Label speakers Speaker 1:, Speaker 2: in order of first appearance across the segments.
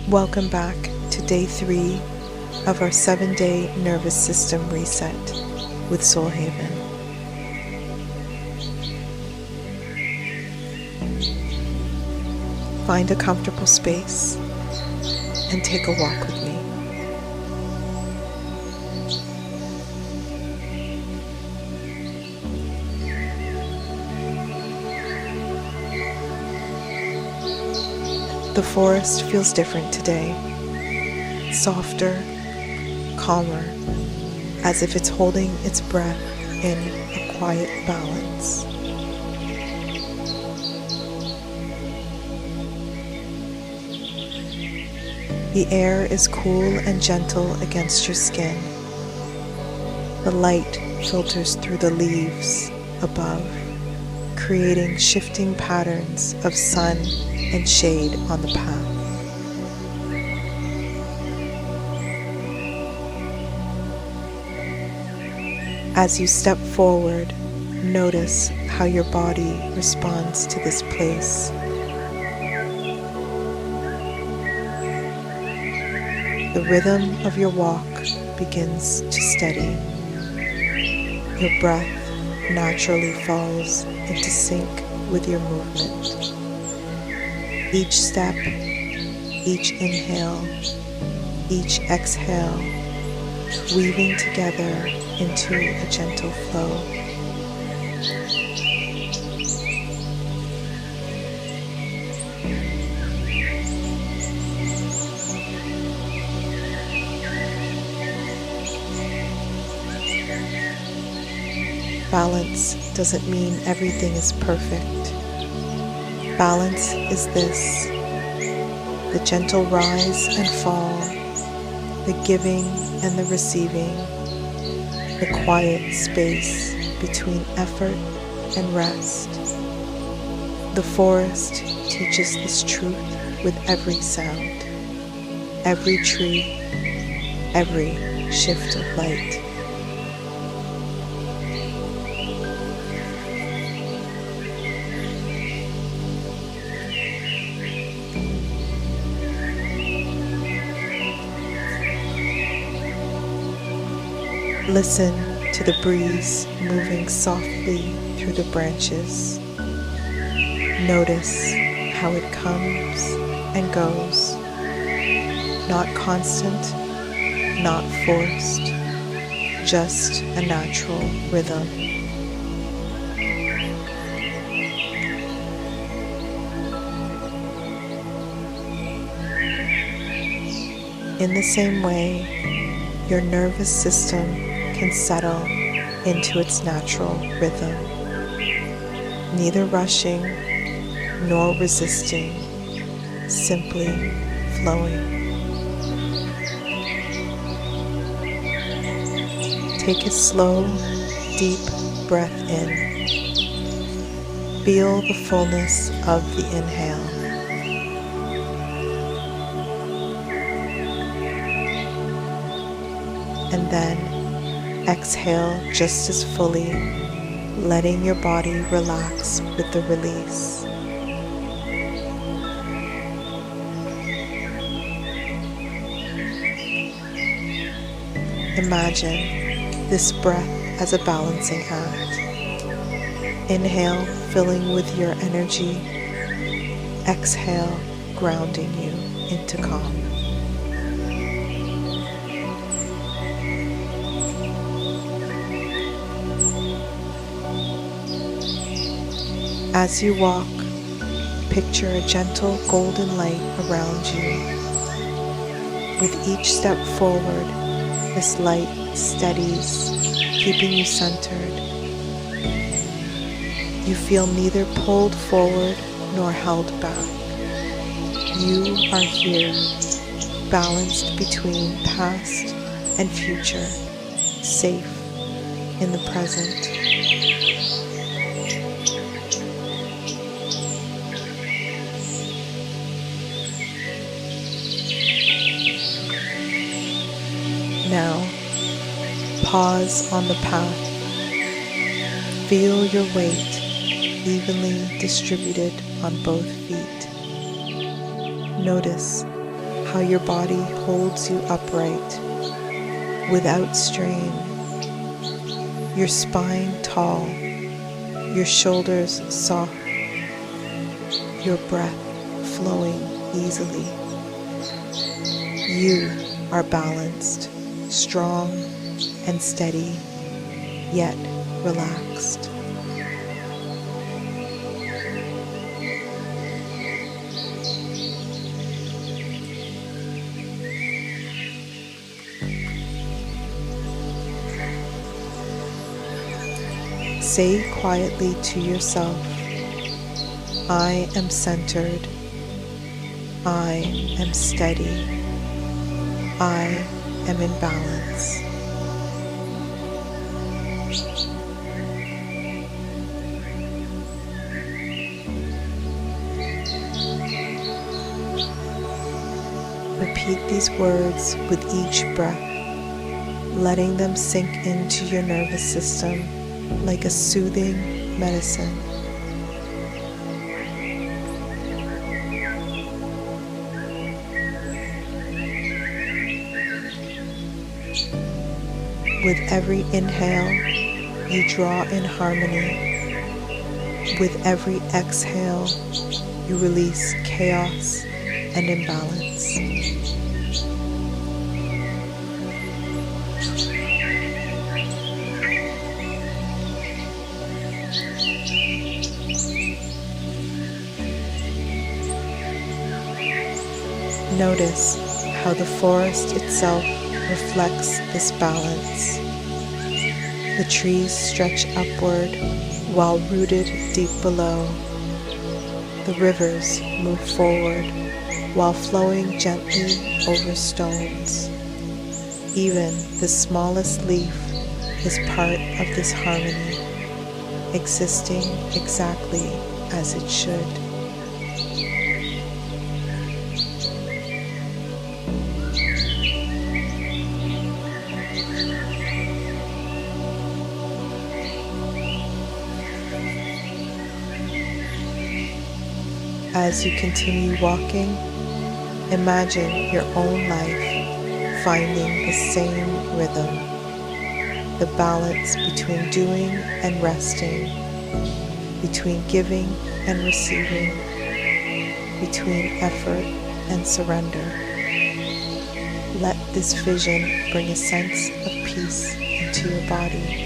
Speaker 1: Welcome back to day 3 of our 7-day nervous system reset with Soul Haven. Find a comfortable space and take a walk with me. The forest feels different today, softer, calmer, as if it's holding its breath in a quiet balance. The air is cool and gentle against your skin. The light filters through the leaves above, creating shifting patterns of sun and shade on the path. As you step forward, notice how your body responds to this place. The rhythm of your walk begins to steady. Your breath naturally falls into sync with your movement. Each step, each inhale, each exhale, weaving together into a gentle flow. Balance doesn't mean everything is perfect. Balance is this: the gentle rise and fall, the giving and the receiving, the quiet space between effort and rest. The forest teaches this truth with every sound, every tree, every shift of light. Listen to the breeze moving softly through the branches. Notice how it comes and goes, not constant, not forced, just a natural rhythm. In the same way, your nervous system can settle into its natural rhythm, neither rushing nor resisting, simply flowing. Take a slow, deep breath in. Feel the fullness of the inhale. And then exhale just as fully, letting your body relax with the release. Imagine this breath as a balancing act. Inhale, filling with your energy. Exhale, grounding you into calm. As you walk, picture a gentle golden light around you. With each step forward, this light steadies, keeping you centered. You feel neither pulled forward nor held back. You are here, balanced between past and future, safe in the present. Now, pause on the path. Feel your weight evenly distributed on both feet. Notice how your body holds you upright without strain, your spine tall, your shoulders soft, your breath flowing easily. You are balanced, strong, and steady, yet relaxed. Say quietly to yourself, I am centered, I am steady, I am in balance. Repeat these words with each breath, letting them sink into your nervous system like a soothing medicine. With every inhale, you draw in harmony. With every exhale, you release chaos and imbalance. Notice how the forest itself reflects this balance. The trees stretch upward while rooted deep below. The rivers move forward while flowing gently over stones. Even the smallest leaf is part of this harmony, existing exactly as it should. As you continue walking, imagine your own life finding the same rhythm, the balance between doing and resting, between giving and receiving, between effort and surrender. Let this vision bring a sense of peace into your body.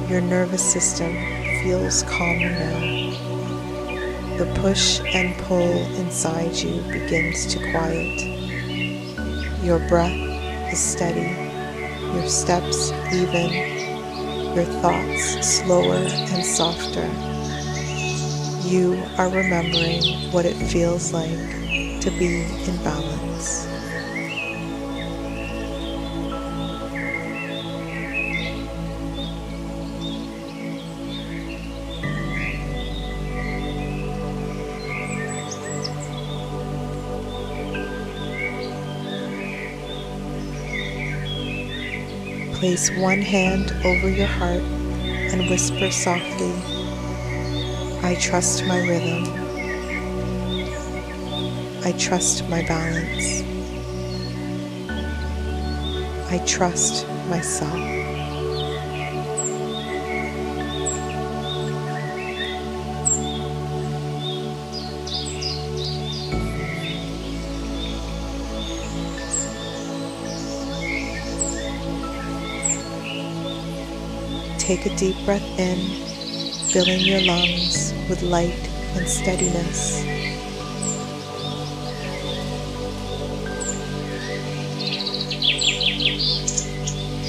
Speaker 1: Your nervous system feels calmer now. The push and pull inside you begins to quiet. Your breath is steady, your steps even, your thoughts slower and softer. You are remembering what it feels like to be in balance. Place one hand over your heart and whisper softly, I trust my rhythm. I trust my balance. I trust myself. Take a deep breath in, filling your lungs with light and steadiness.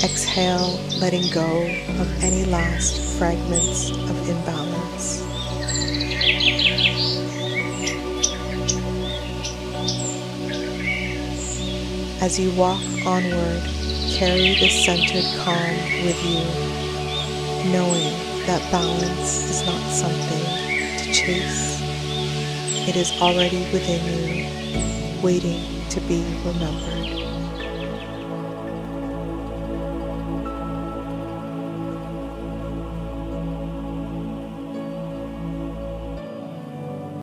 Speaker 1: Exhale, letting go of any last fragments of imbalance. As you walk onward, carry this centered calm with you, knowing that balance is not something to chase. It is already within you, waiting to be remembered.